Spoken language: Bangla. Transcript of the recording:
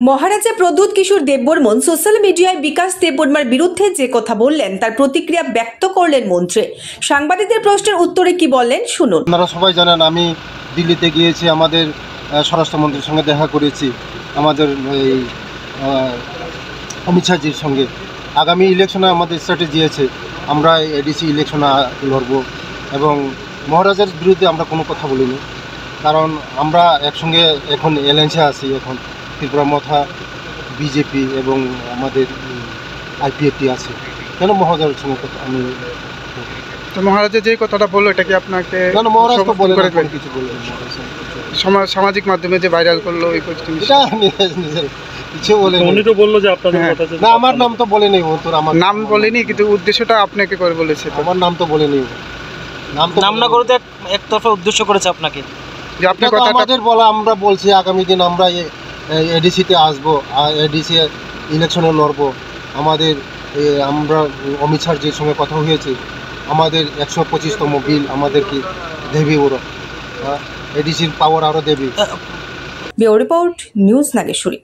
মহারাজা প্রদ্যুৎ কিশোর দেববর্মন সোশ্যাল মিডিয়ায় বিকাশ দেববর্মার বিরুদ্ধে যে কথা বললেন তার প্রতিক্রিয়া ব্যক্ত করলেন মন্ত্রী। সাংবাদিকদের প্রশ্নের উত্তরে কি বললেন শুনুন। আপনারা সবাই জানেন আমি দিল্লিতে গিয়েছি, আমাদের স্বরাষ্ট্রমন্ত্রীর সঙ্গে দেখা করেছি, আমাদের এই অমিত শাহজির সঙ্গে। আগামী ইলেকশনে আমাদের স্ট্র্যাটেজি আছে, আমরা এডিসি ইলেকশনে লড়ব এবং মহারাজার বিরুদ্ধে আমরা কোনো কথা বলিনি, কারণ আমরা একসঙ্গে এখন অ্যালায়েন্সে আছি। এখন ত্রিপুরা মথা, বিজেপি এবং আমাদের আইপিএফটি আছে, কেন মহারাজার সঙ্গে কথা আমি তো মহারাজা যে কথাটা বললো এটা কি আপনাকে মহারাজ তো বলে কিছু বলে সামাজিক মাধ্যমে যে ভাইরাল করলো ওই এটা নিজের কিছু বলে উনি তো বললো যে আপনাদের কথা না, আমার নাম তো বলেনি ও, তোর আমার নাম বলেনি, কিন্তু উদ্দেশ্যটা আপনাকে করে বলেছে। আমার নাম তো বলেনি, নাম না করে তো একতরফা উদ্দেশ্য করেছে আপনাকে, যে আপনার কথা আমাদের বলা। আমরা বলছি আগামী দিন আমরা এডিসিতে আসবো, এডিসি ইলেকশনে লড়বো। আমাদের আমরা অমিত শাহজির সঙ্গে কথা হয়েছে, আমাদের 125তম বিল আমাদেরকে দেবে, ওরা এডিসির পাওয়ার আরও দেবে। Bureau report, news Nageshwari.